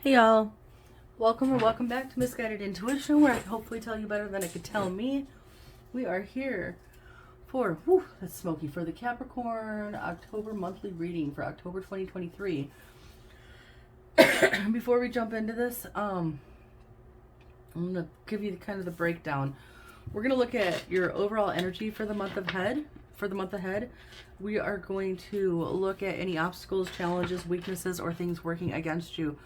Hey y'all, welcome or welcome back to Misguided Intuition, where I can hopefully tell you better than I could tell me. We are here for, that's smoky, for the Capricorn October monthly reading for October 2023. Before we jump into this, I'm going to give you kind of the breakdown. We're going to look at your overall energy for the month ahead. We are going to look at any obstacles, challenges, weaknesses, or things working against you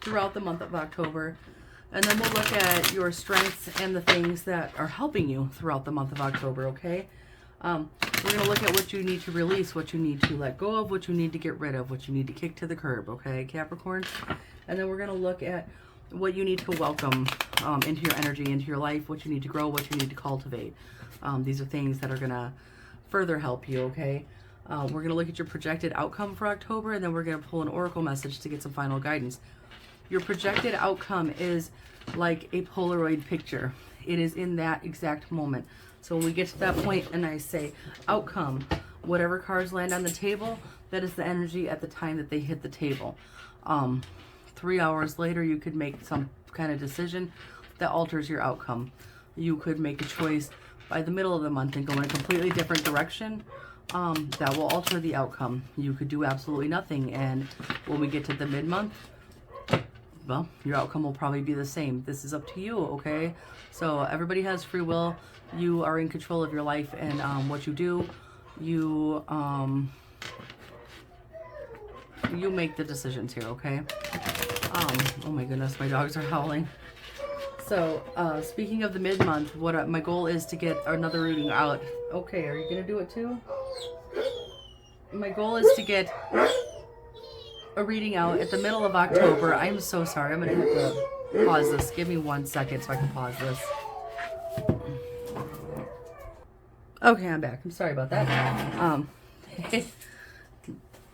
throughout the month of October. And then we'll look at your strengths and the things that are helping you throughout the month of October, okay? We're going to look at what you need to release, what you need to let go of, what you need to get rid of, what you need to kick to the curb, okay, Capricorn? And then we're going to look at what you need to welcome into your energy, into your life, what you need to grow, what you need to cultivate. These are things that are going to further help you, okay? We're going to look at your projected outcome for October, and then we're going to pull an oracle message to get some final guidance. Your projected outcome is like a Polaroid picture. It is in that exact moment. So when we get to that point and I say outcome, whatever cards land on the table, that is the energy at the time that they hit the table. 3 hours later, you could make some kind of decision that alters your outcome. You could make a choice by the middle of the month and go in a completely different direction. That will alter the outcome. You could do absolutely nothing, and when we get to the mid-month, well, your outcome will probably be the same. This is up to you, okay? So everybody has free will. You are in control of your life and what you do. You make the decisions here, okay? Oh my goodness, my dogs are howling. So speaking of the mid-month, what my goal is to get another reading out. Okay, are you gonna do it too? My goal is to get a reading out at the middle of October. I'm so sorry. I'm going to have to pause this. Give me 1 second so I can pause this. Okay, I'm back. I'm sorry about that.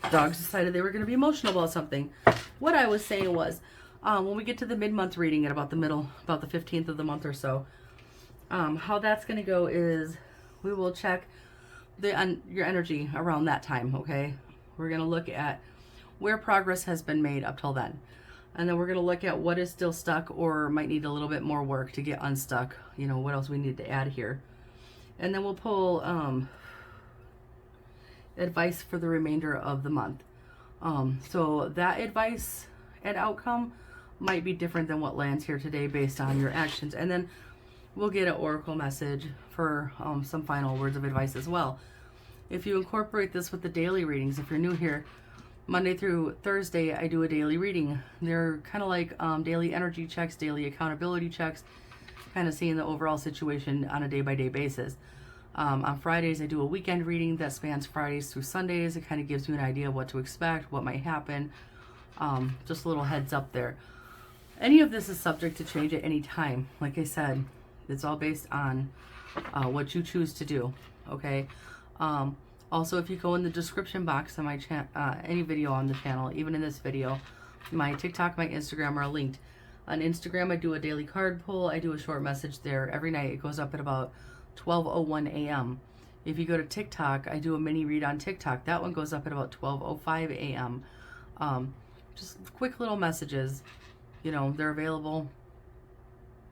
Dogs decided they were going to be emotional about something. What I was saying was, when we get to the mid-month reading at about the 15th of the month or so, how that's going to go is we will check your energy around that time, okay? We're going to look at where progress has been made up till then. And then we're going to look at what is still stuck or might need a little bit more work to get unstuck. You know, what else we need to add here. And then we'll pull advice for the remainder of the month. So that advice and outcome might be different than what lands here today based on your actions. And then we'll get an oracle message for some final words of advice as well. If you incorporate this with the daily readings, if you're new here, Monday through Thursday, I do a daily reading. They're kind of like daily energy checks, daily accountability checks, kind of seeing the overall situation on a day-by-day basis. On Fridays, I do a weekend reading that spans Fridays through Sundays. It kind of gives you an idea of what to expect, what might happen. Just a little heads up there. Any of this is subject to change at any time. Like I said, it's all based on what you choose to do, okay? Also, if you go in the description box on my any video on the channel, even in this video, my TikTok, my Instagram are linked. On Instagram, I do a daily card pull. I do a short message there every night. It goes up at about 12:01 a.m. If you go to TikTok, I do a mini read on TikTok. That one goes up at about 12:05 a.m. Just quick little messages. You know, they're available.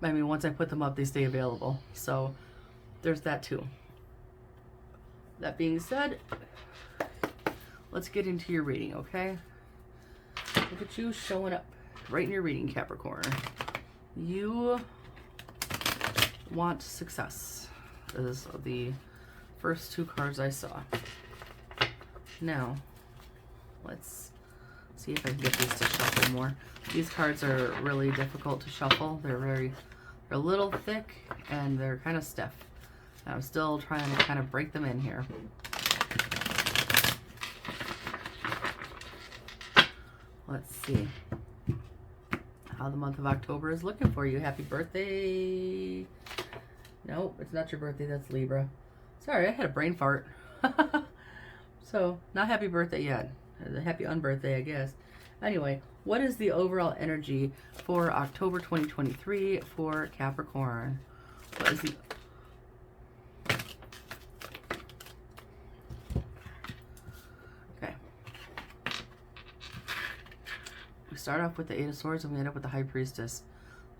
I mean, once I put them up, they stay available. So there's that too. That being said, let's get into your reading, okay? Look at you showing up right in your reading, Capricorn. You want success. Is the first two cards I saw. Now, let's see if I can get these to shuffle more. These cards are really difficult to shuffle. They're a little thick and they're kind of stiff. I'm still trying to kind of break them in here. Let's see how the month of October is looking for you. Happy birthday. No, it's not your birthday. That's Libra. Sorry, I had a brain fart. So, not happy birthday yet. Happy unbirthday, I guess. Anyway, what is the overall energy for October 2023 for Capricorn? What is the... We start off with the Eight of Swords and we end up with the High Priestess.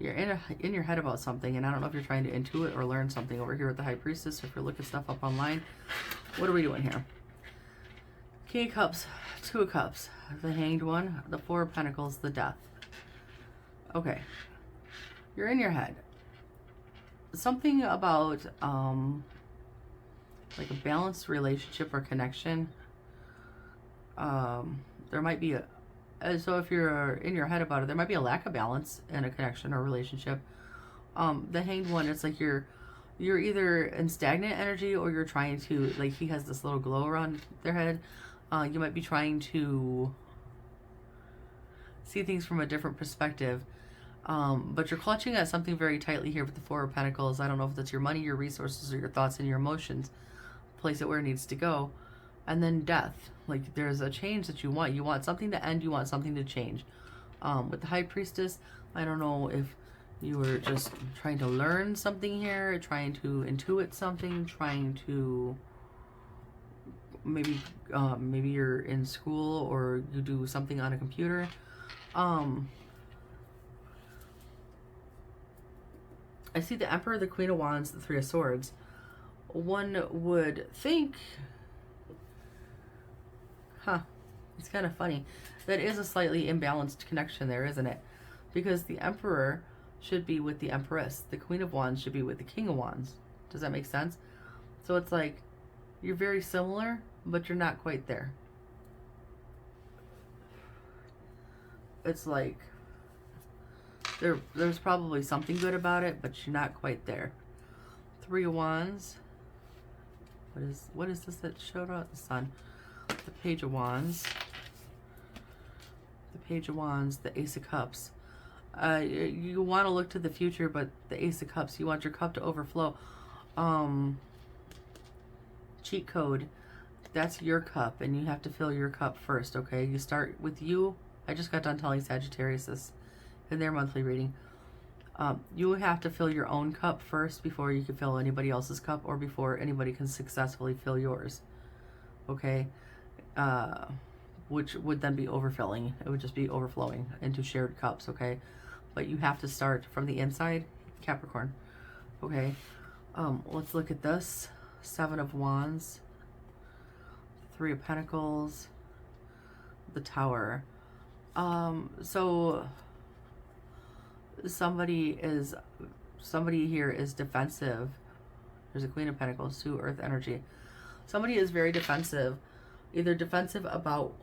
You're in your head about something, and I don't know if you're trying to intuit or learn something over here with the High Priestess, or if you're looking stuff up online. What are we doing here? King of Cups, Two of Cups, the Hanged One, the Four of Pentacles, the Death. Okay. You're in your head. Something about like a balanced relationship or connection. There might be so if you're in your head about it, there might be a lack of balance in a connection or relationship. The Hanged One, it's like you're either in stagnant energy, or you're trying to, like, he has this little glow around their head. You might be trying to see things from a different perspective. But you're clutching at something very tightly here with the Four of Pentacles. I don't know if that's your money, your resources, or your thoughts and your emotions. Place it where it needs to go. And then Death. Like, there's a change that you want. You want something to end. You want something to change. With the High Priestess, I don't know if you were just trying to learn something here, trying to intuit something, trying to maybe you're in school or you do something on a computer. I see the Emperor, the Queen of Wands, the Three of Swords. One would think, it's kind of funny. That is a slightly imbalanced connection there, isn't it? Because the Emperor should be with the Empress. The Queen of Wands should be with the King of Wands. Does that make sense? So it's like, you're very similar, but you're not quite there. It's like, there's probably something good about it, but you're not quite there. Three of Wands. What is this that showed up? The Sun. The Page of Wands. The Page of Wands. The Ace of Cups. You want to look to the future, but the Ace of Cups, you want your cup to overflow. Cheat code. That's your cup, and you have to fill your cup first, okay? You start with you. I just got done telling Sagittarius this in their monthly reading. You have to fill your own cup first before you can fill anybody else's cup, or before anybody can successfully fill yours. Okay? Which would then be overfilling. It would just be overflowing into shared cups, okay? But you have to start from the inside, Capricorn. Okay? Let's look at this. Seven of Wands. Three of Pentacles. The Tower. So somebody here is defensive. There's a Queen of Pentacles, two Earth energy. Somebody is very defensive, either defensive about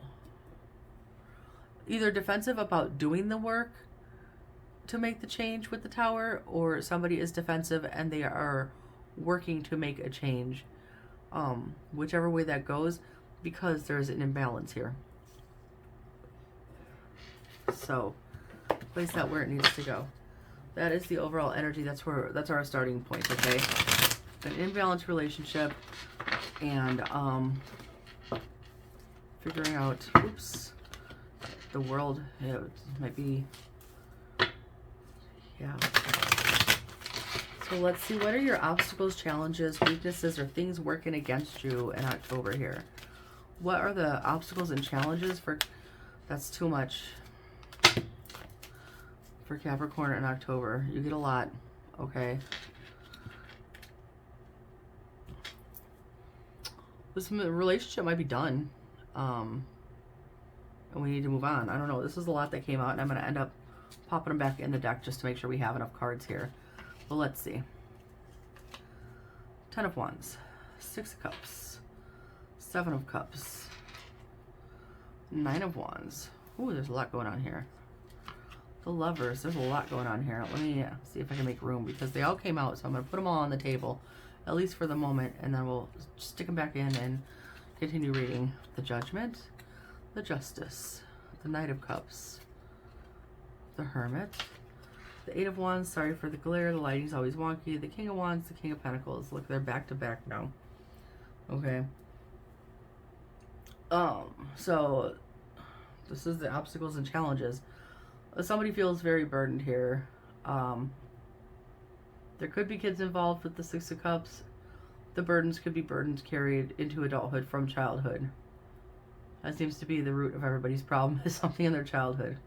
doing the work to make the change with the Tower, or somebody is defensive and they are working to make a change. Whichever way that goes, because there's an imbalance here. So place that where it needs to go. That is the overall energy. That's our starting point, okay? An imbalanced relationship, and figuring out, oops, the world, it might be, yeah. So let's see, what are your obstacles, challenges, weaknesses, or things working against you in October here? What are the obstacles and challenges for, that's too much. For Capricorn in October, you get a lot, okay? This relationship might be done, and we need to move on. I don't know. This is a lot that came out, and I'm going to end up popping them back in the deck just to make sure we have enough cards here. But let's see. Ten of Wands, Six of Cups, Seven of Cups, Nine of Wands. Ooh, there's a lot going on here. The Lovers, there's a lot going on here. Let me see if I can make room, because they all came out, so I'm going to put them all on the table, at least for the moment, and then we'll stick them back in and continue reading. The Judgment, the Justice, the Knight of Cups, the Hermit, the Eight of Wands, sorry for the glare, the lighting's always wonky, the King of Wands, the King of Pentacles. Look, they're back to back now. Okay. So this is the obstacles and challenges. Somebody feels very burdened here. There could be kids involved with the Six of Cups. The burdens could be burdens carried into adulthood from childhood. That seems to be the root of everybody's problem, is something in their childhood.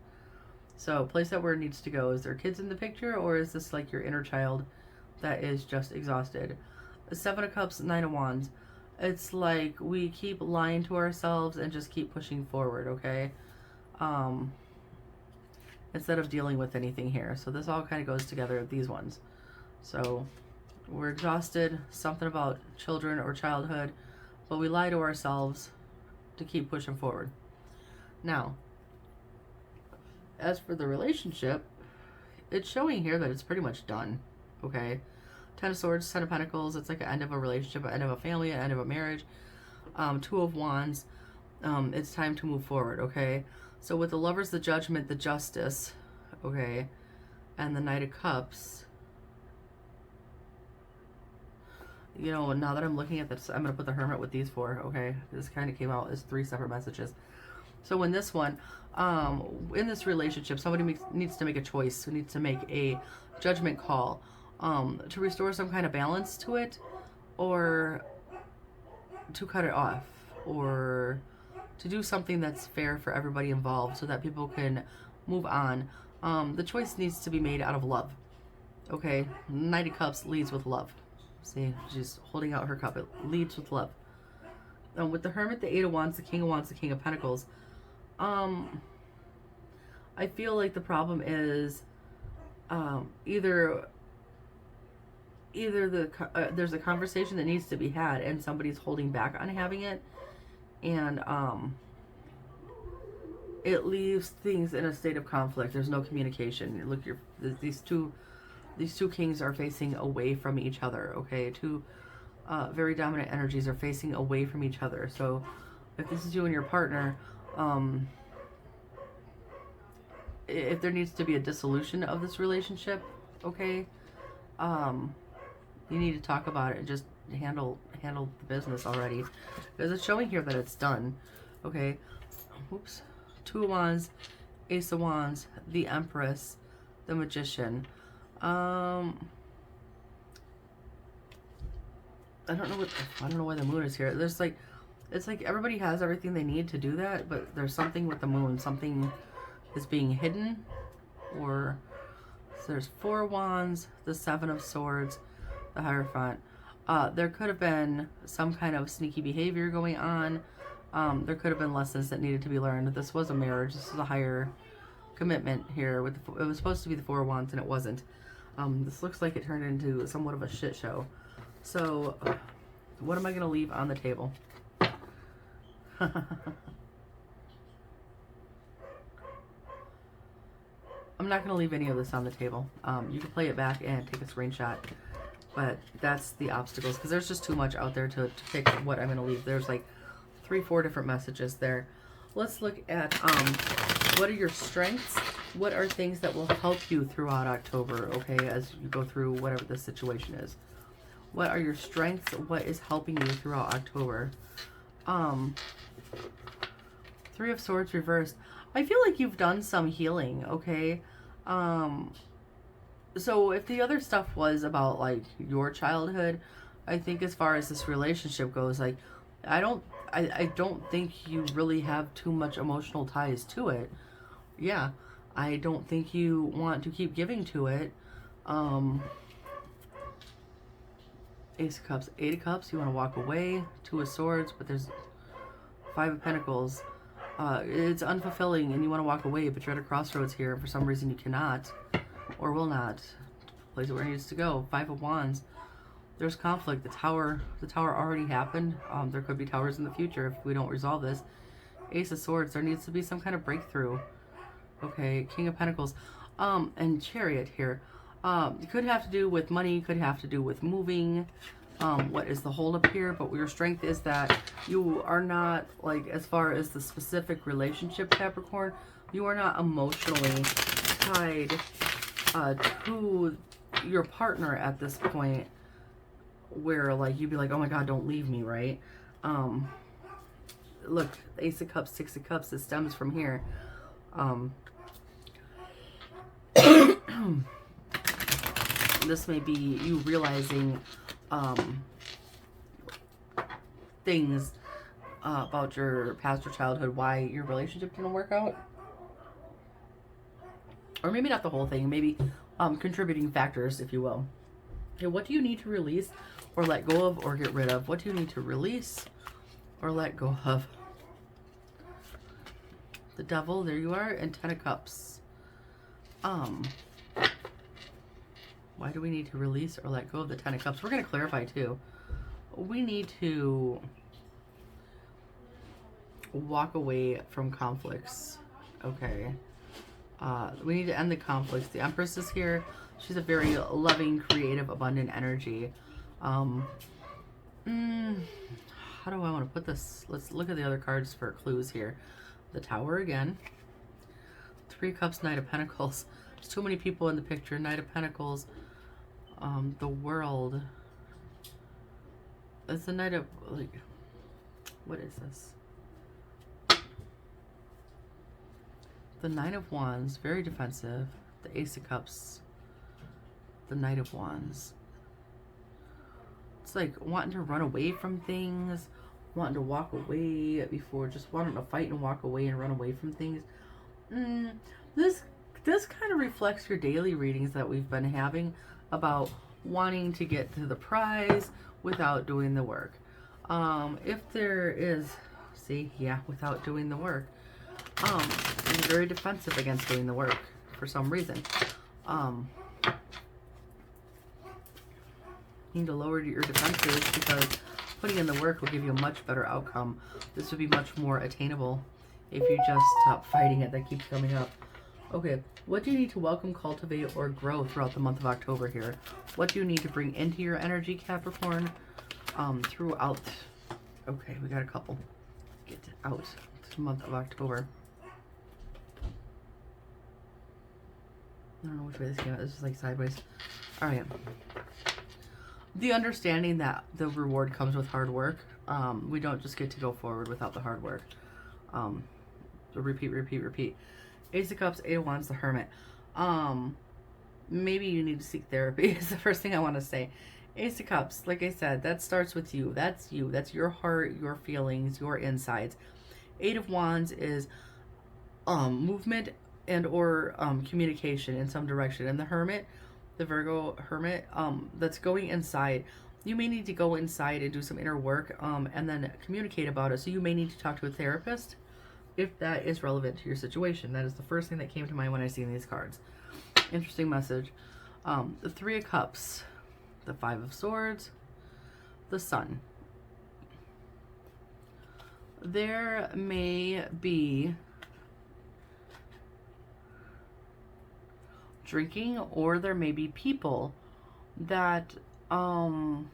So place that where it needs to go. Is there kids in the picture, or is this like your inner child that is just exhausted? The Seven of Cups, Nine of Wands. It's like we keep lying to ourselves and just keep pushing forward, okay? Instead of dealing with anything here. So this all kind of goes together, these ones. So we're exhausted, something about children or childhood, but we lie to ourselves to keep pushing forward. Now, as for the relationship, it's showing here that it's pretty much done, okay? Ten of Swords, Ten of Pentacles, it's like an end of a relationship, an end of a family, an end of a marriage. Two of Wands, it's time to move forward, okay? So with the Lovers, the Judgment, the Justice, okay, and the Knight of Cups, you know, now that I'm looking at this, I'm going to put the Hermit with these four, okay? This kind of came out as 3 separate messages. So in this one, in this relationship, somebody needs to make a choice, who needs to make a judgment call to restore some kind of balance to it, or to cut it off, or to do something that's fair for everybody involved so that people can move on. The choice needs to be made out of love, okay? Knight of Cups leads with love. See, she's holding out her cup. It leads with love. With the Hermit, the Eight of Wands, the King of Wands, the King of Pentacles, I feel like the problem is either there's a conversation that needs to be had and somebody's holding back on having it, and it leaves things in a state of conflict. There's no communication. Look, these two kings are facing away from each other, okay? Two very dominant energies are facing away from each other. So if this is you and your partner, if there needs to be a dissolution of this relationship, okay, you need to talk about it and just handle the business already, because it's showing here that it's done, okay? Oops. Two of Wands, Ace of Wands, the Empress, the Magician. I don't know why the Moon is here. There's like, it's like everybody has everything they need to do that, but there's something with the Moon. Something is being hidden, or so there's Four of Wands, the Seven of Swords, the Hierophant. There could have been some kind of sneaky behavior going on. There could have been lessons that needed to be learned. This was a marriage. This is a higher commitment here. With it was supposed to be the Four of Wands, and it wasn't. This looks like it turned into somewhat of a shit show. So, what am I going to leave on the table? I'm not going to leave any of this on the table. You can play it back and take a screenshot. But that's the obstacles, because there's just too much out there to pick what I'm going to leave. There's like 3-4 different messages there. Let's look at what are your strengths? What are things that will help you throughout October, okay, as you go through whatever the situation is? What are your strengths? What is helping you throughout October? Three of Swords reversed. I feel like you've done some healing, okay? So if the other stuff was about like your childhood, I think as far as this relationship goes, like I don't think you really have too much emotional ties to it. Yeah, I don't think you want to keep giving to it. Ace of Cups, Eight of Cups, you want to walk away. Two of Swords, but there's Five of Pentacles. It's unfulfilling and you want to walk away, but you're at a crossroads here. For some reason you cannot or will not. Place it where it needs to go. Five of Wands. There's conflict. The tower already happened. There could be towers in the future if we don't resolve this. Ace of Swords. There needs to be some kind of breakthrough. Okay, King of Pentacles. And Chariot here. It could have to do with money. Could have to do with moving. What is the holdup here? But your strength is that you are not, like, as far as the specific relationship, Capricorn, you are not emotionally tied to your partner at this point, where like you'd be like, oh my god, don't leave me, right? Look, Ace of Cups, Six of Cups, it stems from here. This may be you realizing things about your past or childhood, why your relationship didn't work out. or maybe not the whole thing, maybe contributing factors, if you will. Okay, what do you need to release or let go of or get rid of? What do you need to release or let go of? The Devil, there you are, and 10 of Cups. Why do we need to release or let go of the 10 of Cups? We're going to clarify too. We need to walk away from conflicts. Okay. We need to end the conflicts. The Empress is here. She's a very loving, creative, abundant energy. How do I want to put this? Let's look at the other cards for clues here. The Tower again. 3 Cups, Knight of Pentacles. There's too many people in the picture. Knight of Pentacles. The World. It's the Knight of, like, what is this? The Nine of Wands, very defensive. The Ace of Cups. The Knight of Wands. It's like wanting to run away from things, wanting to walk away before, just wanting to fight and walk away and run away from things. This kind of reflects your daily readings that we've been having about wanting to get to the prize without doing the work. If there is, see, yeah, without doing the work. You're very defensive against doing the work for some reason. You need to lower your defenses because putting in the work will give you a much better outcome. This would be much more attainable if you just stop fighting it. That keeps coming up. Okay, what do you need to welcome, cultivate, or grow throughout the month of October here? What do you need to bring into your energy, Capricorn, throughout? Okay, we got a couple. Get out the month of October. I don't know which way this came out. This is like sideways. All right. The understanding that the reward comes with hard work. We don't just get to go forward without the hard work. So repeat, repeat, repeat. Ace of Cups, 8 of Wands, the Hermit. Maybe you need to seek therapy is the first thing I want to say. Ace of Cups, like I said, that starts with you. That's you. That's your heart, your feelings, your insides. 8 of Wands is movement and or communication in some direction. And the Hermit, the Virgo Hermit, that's going inside. You may need to go inside and do some inner work and then communicate about it. So you may need to talk to a therapist if that is relevant to your situation. That is the first thing that came to mind when I seen these cards. Interesting message. The 3 of Cups, the 5 of Swords, the Sun. There may be drinking, or there may be people that Five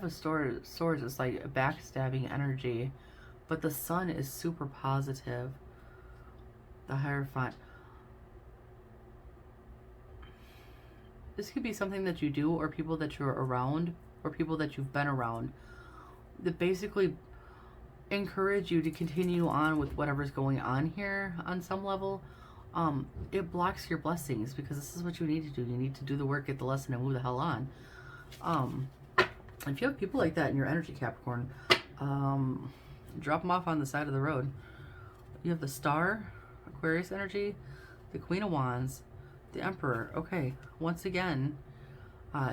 of Swords is like a backstabbing energy, but the Sun is super positive. The Hierophant. This could be something that you do, or people that you're around, or people that you've been around, that basically encourage you to continue on with whatever's going on here on some level. It blocks your blessings because this is what you need to do. You need to do the work, get the lesson, and move the hell on. If you have people like that in your energy, Capricorn, drop them off on the side of the road. You have the Star, Aquarius energy, the Queen of Wands, the Emperor. Okay, once again,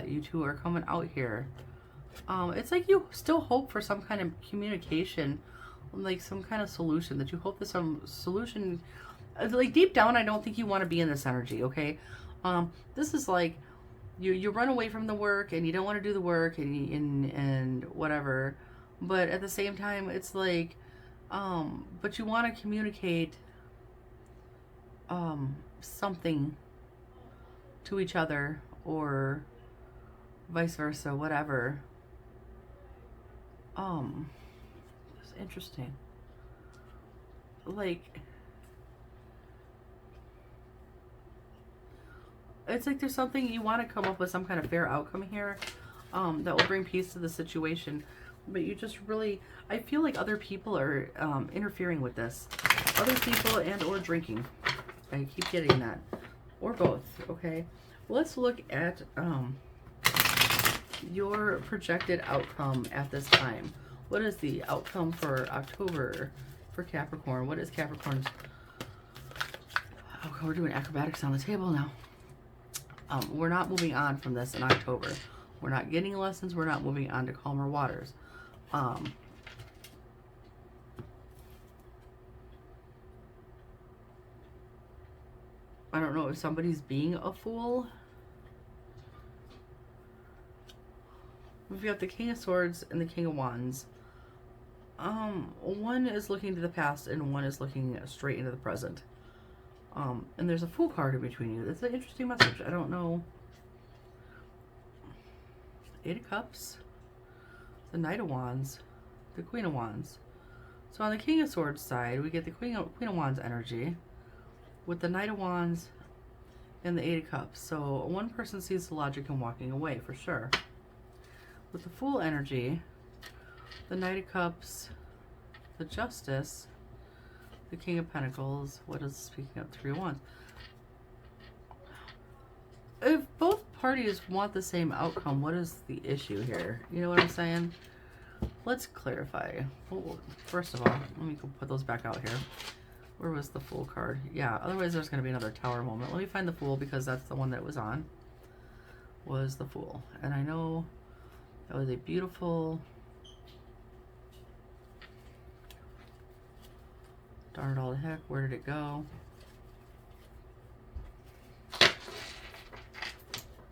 you two are coming out here. It's like you still hope for some kind of communication, like some kind of solution, that you hope that some solution, like deep down, I don't think you want to be in this energy, okay? This is like, you run away from the work and you don't want to do the work and whatever, but at the same time, it's like, but you want to communicate something to each other, or vice versa, whatever. It's interesting. Like, it's like there's something you want to come up with, some kind of fair outcome here, that will bring peace to the situation. But you just really, I feel like other people are interfering with this. Other people and or drinking. I keep getting that. Or both, okay? Let's look at your projected outcome at this time. What is the outcome for October for Capricorn? What is Capricorn's? Oh, we're doing acrobatics on the table now. We're not moving on from this in October. We're not getting lessons. We're not moving on to calmer waters. I don't know if somebody's being a fool. We've got the King of Swords and the King of Wands. One is looking to the past and one is looking straight into the present. And there's a Fool card in between you. That's an interesting message. I don't know. Eight of Cups, the Knight of Wands, the Queen of Wands. So on the King of Swords side, we get the Queen of Wands energy with the Knight of Wands and the Eight of Cups. So one person sees the logic in walking away for sure. With the Fool energy, the Knight of Cups, the Justice, the King of Pentacles. What is speaking of? Three of Wands. If both parties want the same outcome, what is the issue here? You know what I'm saying? Let's clarify. Well, first of all, let me go put those back out here. Where was the Fool card? Yeah, otherwise there's going to be another Tower moment. Let me find the Fool because that's the one that was on. Was the Fool. And I know that was a beautiful... Darn it all to heck, where did it go?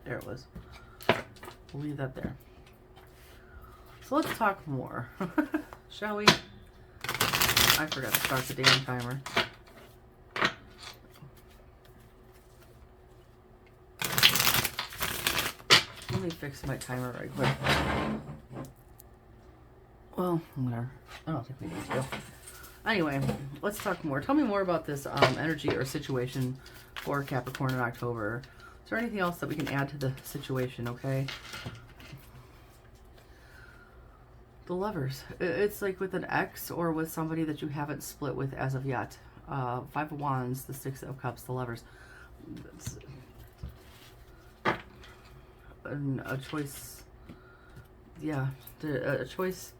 There it was. We'll leave that there. So let's talk more, shall we? I forgot to start the damn timer. Let me fix my timer right quick. Well, whatever. I don't think we need to. Anyway, let's talk more. Tell me more about this energy or situation for Capricorn in October. Is there anything else that we can add to the situation, okay? The Lovers. It's like with an ex or with somebody that you haven't split with as of yet. Five of Wands, the Six of Cups, the Lovers. It's a choice. Yeah, a choice.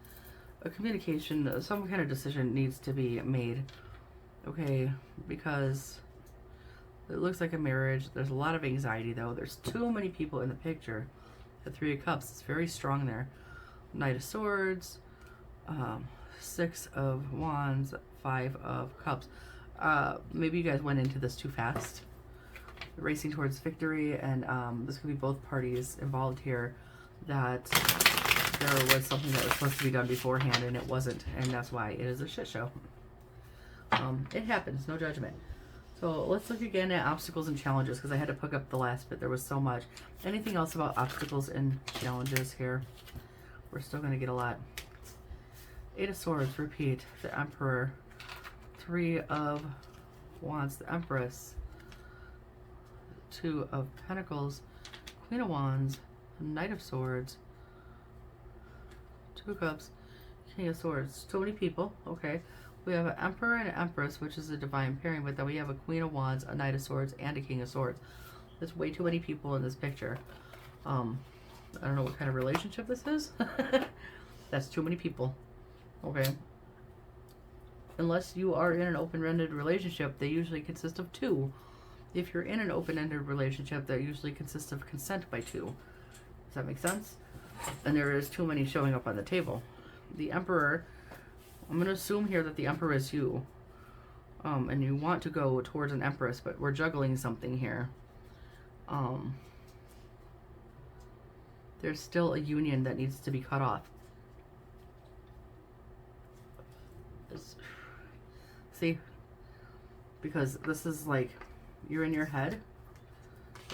A communication, some kind of decision needs to be made, okay, because it looks like a marriage. There's a lot of anxiety, though. There's too many people in the picture. The Three of Cups, it's very strong there. Knight of Swords, Six of Wands, Five of Cups. Maybe you guys went into this too fast, racing towards victory, and this could be both parties involved here that there was something that was supposed to be done beforehand and it wasn't, and that's why it is a shit show. It happens, no judgment. So let's look again at obstacles and challenges because I had to pick up the last bit. There was so much. Anything else about obstacles and challenges here? We're still going to get a lot. Eight of Swords, repeat. The Emperor. Three of Wands, the Empress. Two of Pentacles. Queen of Wands. Knight of Swords. Two of Cups. King of Swords. Too many people. Okay. We have an Emperor and an Empress, which is a divine pairing, but then we have a Queen of Wands, a Knight of Swords, and a King of Swords. There's way too many people in this picture. I don't know what kind of relationship this is. That's too many people. Okay. Unless you are in an open-ended relationship, they usually consist of two. If you're in an open-ended relationship, that usually consists of consent by two. Does that make sense? And there is too many showing up on the table. The Emperor, I'm going to assume here that the Emperor is you. And you want to go towards an Empress, but we're juggling something here. There's still a union that needs to be cut off. See? Because this is like, you're in your head,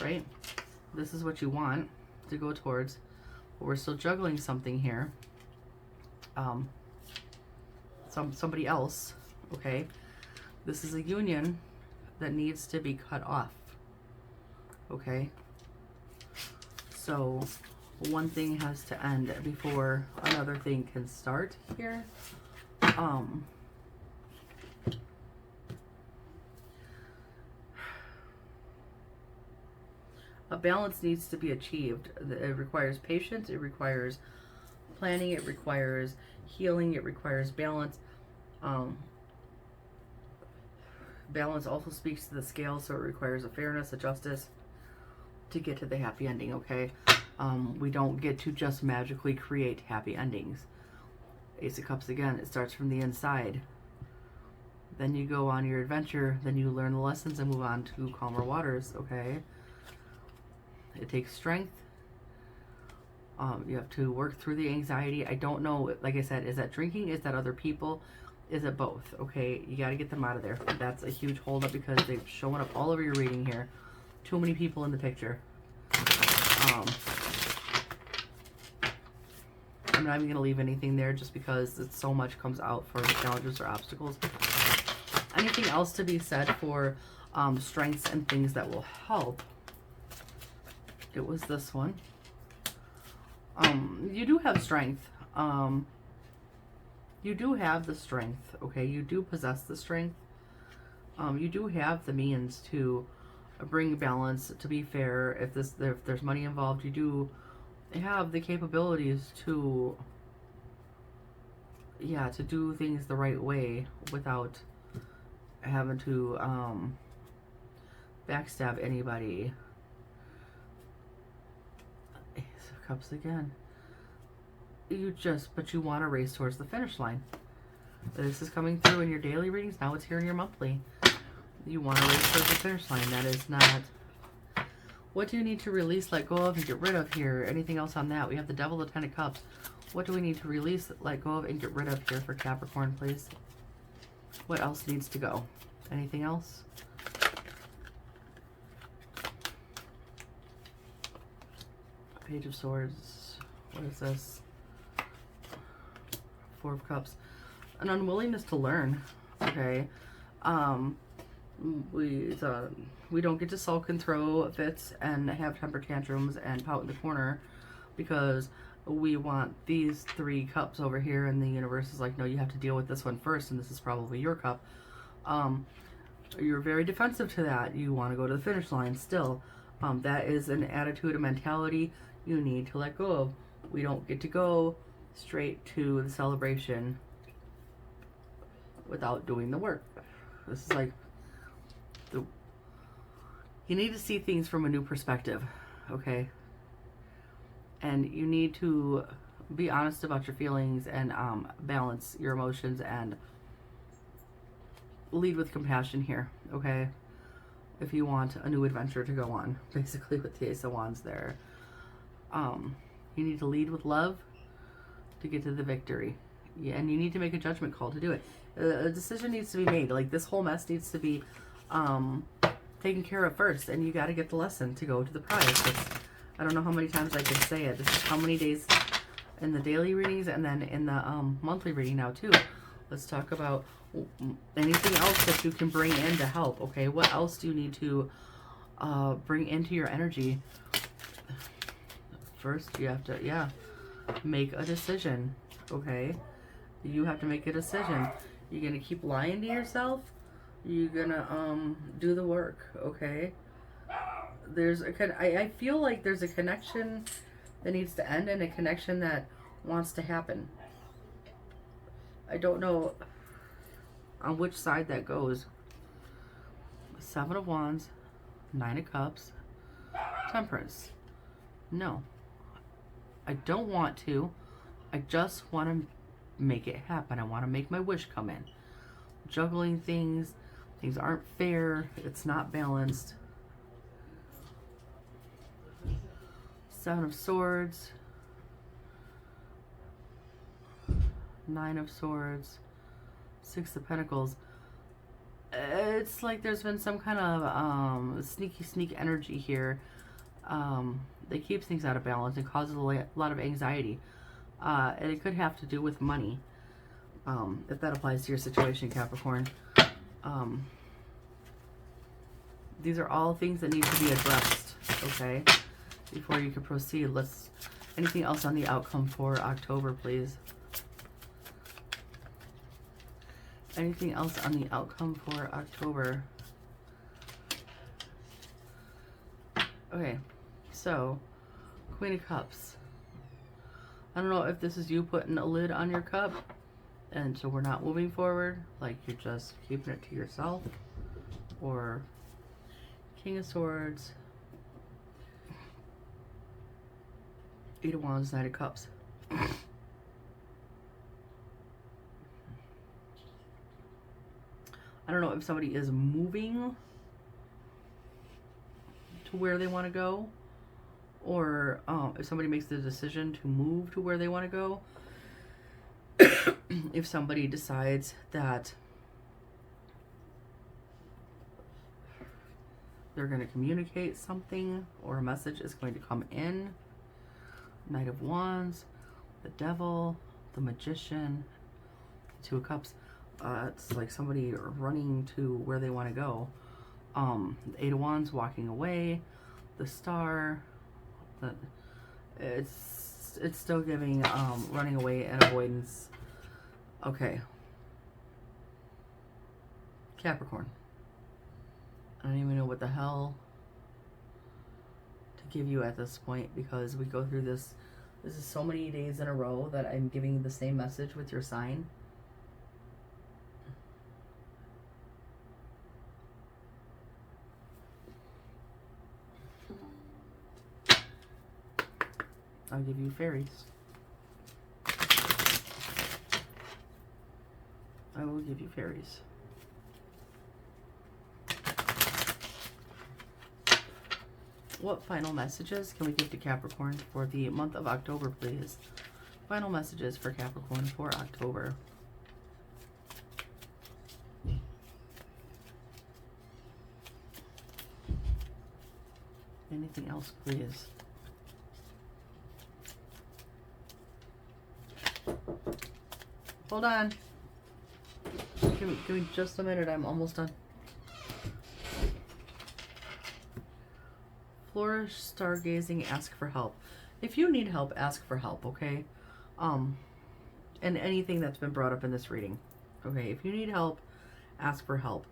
right? This is what you want to go towards. But we're still juggling something here. Somebody else, okay? This is a union that needs to be cut off, okay? So one thing has to end before another thing can start here. A balance needs to be achieved. It requires patience. It requires planning, it requires healing, it requires balance. Balance also speaks to the scale, so it requires a fairness, a justice to get to the happy ending, okay? We don't get to just magically create happy endings. Ace of Cups again, it starts from the inside. Then you go on your adventure, then you learn the lessons and move on to calmer waters, okay? It takes strength. You have to work through the anxiety. I don't know, like I said, is that drinking? Is that other people? Is it both? Okay, you got to get them out of there. That's a huge holdup because they've shown up all over your reading here. Too many people in the picture. I'm not even going to leave anything there just because it's so much comes out for challenges or obstacles. Anything else to be said for strengths and things that will help? It was this one. You do have strength. You do have the strength, okay? You do possess the strength. You do have the means to bring balance, to be fair. If there's money involved, you do have the capabilities to, yeah, to do things the right way without having to backstab anybody. Ace of Cups again. But you want to race towards the finish line. This is coming through in your daily readings. Now it's here in your monthly. You want to race towards the finish line. That is not... What do you need to release, let go of, and get rid of here? Anything else on that? We have the Devil, the Ten of Cups. What do we need to release, let go of, and get rid of here for Capricorn, please? What else needs to go? Anything else? Page of Swords. What is this? Four of Cups. An unwillingness to learn. Okay. We don't get to sulk and throw fits and have temper tantrums and pout in the corner because we want these 3 cups over here, and the universe is like, no, you have to deal with this one first, and this is probably your cup. You're very defensive to that. You want to go to the finish line still. That is an attitude, a mentality you need to let go of. We don't get to go straight to the celebration without doing the work. This is like, you need to see things from a new perspective, okay? And you need to be honest about your feelings and balance your emotions and lead with compassion here, okay? If you want a new adventure to go on, basically with the Ace of Wands there. You need to lead with love to get to the victory. Yeah, and you need to make a judgment call to do it. A decision needs to be made. Like, this whole mess needs to be taken care of first, and you got to get the lesson to go to the prize. I don't know how many times I can say it. This is how many days in the daily readings and then in the monthly reading now too. Let's talk about anything else that you can bring in to help. Okay, what else do you need to bring into your energy? First, you have to, yeah, make a decision. Okay, you have to make a decision. You're gonna keep lying to yourself? You're gonna do the work. Okay, there's I feel like there's a connection that needs to end and a connection that wants to happen. I don't know on which side that goes. 7 of Wands, 9 of Cups, Temperance. No, I don't want to. I just want to make it happen. I want to make my wish come in. Juggling things. Things aren't fair. It's not balanced. 7 of Swords. 9 of Swords. 6 of Pentacles. It's like there's been some kind of sneak energy here that keeps things out of balance and causes a lot of anxiety. And it could have to do with money, if that applies to your situation, Capricorn. These are all things that need to be addressed, okay, before you can proceed. Anything else on the outcome for October, please? Anything else on the outcome for October? Okay, so Queen of Cups. I don't know if this is you putting a lid on your cup, and so we're not moving forward, like you're just keeping it to yourself, or King of Swords, Eight of Wands, Knight of Cups. I don't know if somebody is moving to where they want to go, or if somebody makes the decision to move to where they want to go. If somebody decides that they're going to communicate something, or a message is going to come in. Knight of Wands, the Devil, the Magician, Two of Cups. It's like somebody running to where they want to go. The Eight of Wands, walking away. The Star. It's still giving running away and avoidance. Okay. Capricorn. I don't even know what the hell to give you at this point, because we go through this. This is so many days in a row that I'm giving the same message with your sign. I'll give you Fairies. I will give you Fairies. What final messages can we give to Capricorn for the month of October, please? Final messages for Capricorn for October. Anything else, please? Hold on. Give me just a minute. I'm almost done. Flourish, stargazing, ask for help. If you need help, ask for help, okay? And anything that's been brought up in this reading. Okay, if you need help, ask for help.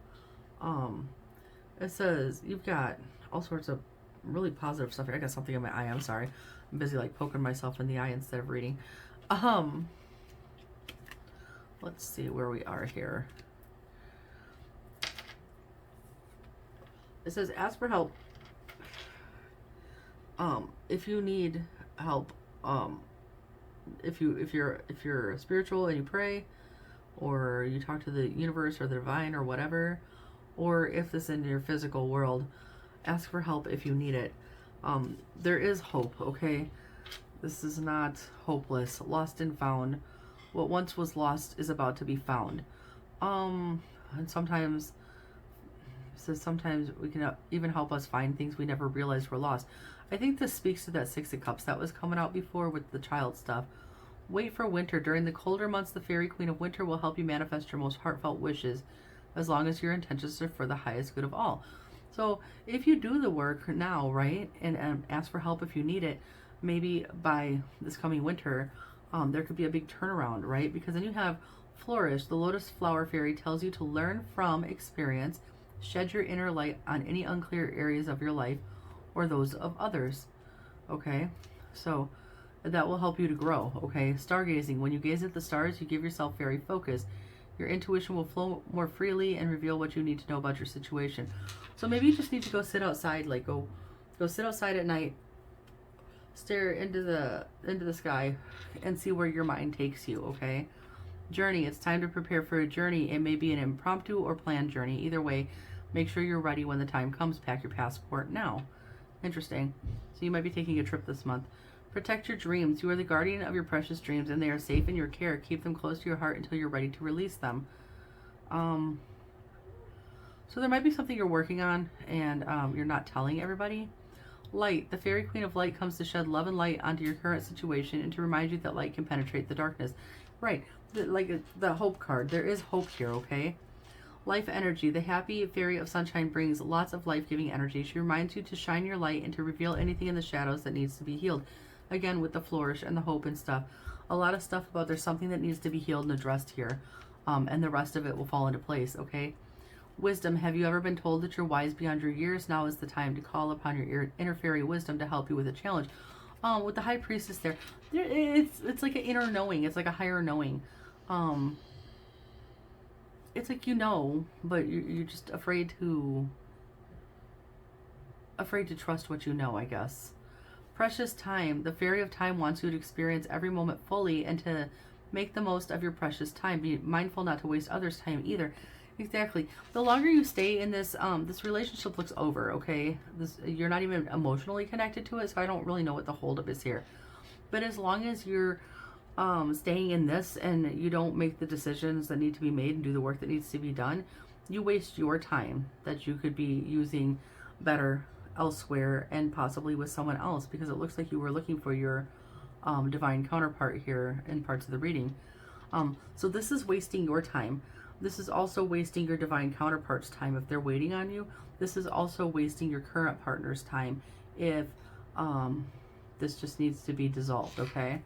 It says you've got all sorts of really positive stuff here. I got something in my eye. I'm sorry. I'm busy like poking myself in the eye instead of reading. Let's see where we are here. It says ask for help. If you need help, if you're spiritual and you pray, or you talk to the universe or the divine or whatever, or if this is in your physical world, ask for help if you need it. There is hope, okay? This is not hopeless. Lost and found. What once was lost is about to be found. And sometimes, it says sometimes we can even help us find things we never realized were lost. I think this speaks to that Six of Cups that was coming out before with the child stuff. Wait for winter. During the colder months, the Fairy Queen of Winter will help you manifest your most heartfelt wishes, as long as your intentions are for the highest good of all. So if you do the work now, right, and ask for help if you need it, maybe by this coming winter, there could be a big turnaround, right? Because then you have Flourish. The Lotus Flower Fairy tells you to learn from experience, shed your inner light on any unclear areas of your life or those of others, okay? So that will help you to grow, okay? Stargazing. When you gaze at the stars, you give yourself fairy focus. Your intuition will flow more freely and reveal what you need to know about your situation. So maybe you just need to go sit outside, like go sit outside at night, stare into the sky, and see where your mind takes you, okay? Journey. It's time to prepare for a journey. It may be an impromptu or planned journey. Either way, make sure you're ready when the time comes. Pack your passport now. Interesting. So you might be taking a trip this month. Protect your dreams. You are the guardian of your precious dreams, and they are safe in your care. Keep them close to your heart until you're ready to release them. So there might be something you're working on, and you're not telling everybody. Light. The Fairy Queen of Light comes to shed love and light onto your current situation and to remind you that light can penetrate the darkness. Right. Like the hope card. There is hope here, okay? Life energy. The happy Fairy of Sunshine brings lots of life-giving energy. She reminds you to shine your light and to reveal anything in the shadows that needs to be healed. Again, with the flourish and the hope and stuff. A lot of stuff about there's something that needs to be healed and addressed here. And the rest of it will fall into place, okay? Wisdom. Have you ever been told that you're wise beyond your years? Now is the time to call upon your inner fairy wisdom to help you with a challenge. With the High Priestess there, it's like an inner knowing. It's like a higher knowing. It's like you know, but you're just afraid to trust what you know, I guess. Precious time. The Fairy of Time wants you to experience every moment fully and to make the most of your precious time. Be mindful not to waste others' time either. Exactly. The longer you stay in this, this relationship looks over, okay? You're not even emotionally connected to it, so I don't really know what the holdup is here. But as long as you're staying in this and you don't make the decisions that need to be made and do the work that needs to be done, you waste your time that you could be using better elsewhere and possibly with someone else, because it looks like you were looking for your divine counterpart here in parts of the reading. So this is wasting your time. This is also wasting your divine counterpart's time if they're waiting on you. This is also wasting your current partner's time if this just needs to be dissolved, okay?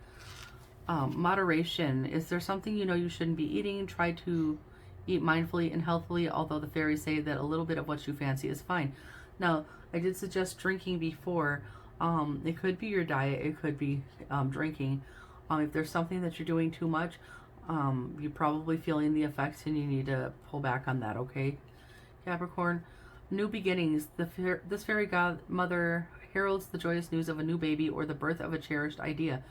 Moderation. Is there something you know you shouldn't be eating? Try to eat mindfully and healthily, although the fairies say that a little bit of what you fancy is fine. Now, I did suggest drinking before. It could be your diet. It could be drinking. If there's something that you're doing too much, you're probably feeling the effects and you need to pull back on that, okay? Capricorn. New beginnings. This fairy godmother heralds the joyous news of a new baby or the birth of a cherished idea.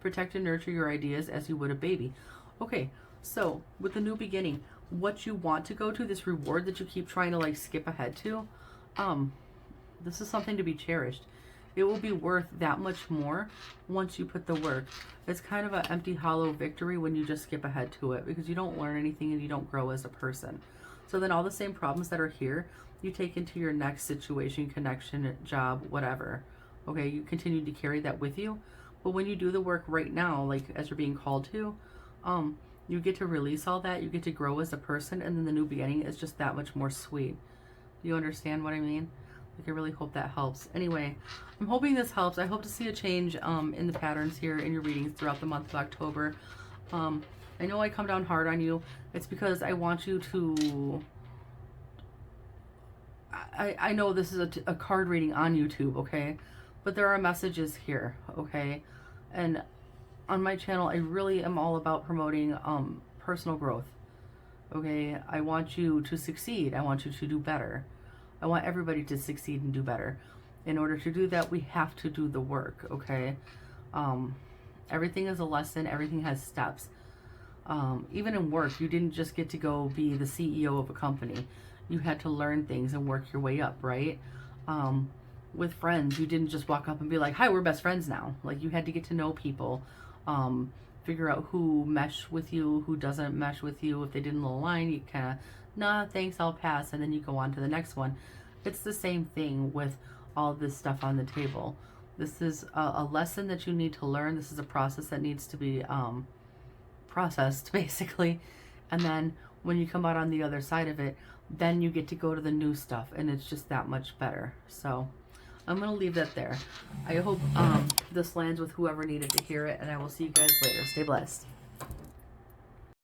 Protect and nurture your ideas as you would a baby. Okay, so with the new beginning, what you want to go to, this reward that you keep trying to like skip ahead to, this is something to be cherished. It will be worth that much more once you put the work. It's kind of an empty, hollow victory when you just skip ahead to it, because you don't learn anything and you don't grow as a person. So then all the same problems that are here, you take into your next situation, connection, job, whatever. Okay, you continue to carry that with you. But when you do the work right now, like as you're being called to, you get to release all that. You get to grow as a person, and then the new beginning is just that much more sweet. You understand what I mean? Like, I really hope that helps. Anyway, I'm hoping this helps. I hope to see a change in the patterns here in your readings throughout the month of October. I know I come down hard on you. It's because I want you to... I know this is a card reading on YouTube, okay? But there are messages here, okay? And on my channel, I really am all about promoting personal growth, okay? I want you to succeed. I want you to do better. I want everybody to succeed and do better. In order to do that, we have to do the work, okay? Everything is a lesson. Everything has steps. Even in work, you didn't just get to go be the CEO of a company. You had to learn things and work your way up, right? With friends, you didn't just walk up and be like, hi, we're best friends now. Like, you had to get to know people, figure out who mesh with you, who doesn't mesh with you. If they didn't align, you kind of, nah, thanks, I'll pass, and then you go on to the next one. It's the same thing with all this stuff on the table. This is a lesson that you need to learn. This is a process that needs to be processed, basically. And then when you come out on the other side of it, then you get to go to the new stuff, and it's just that much better. So I'm going to leave that there. I hope this lands with whoever needed to hear it, and I will see you guys later. Stay blessed.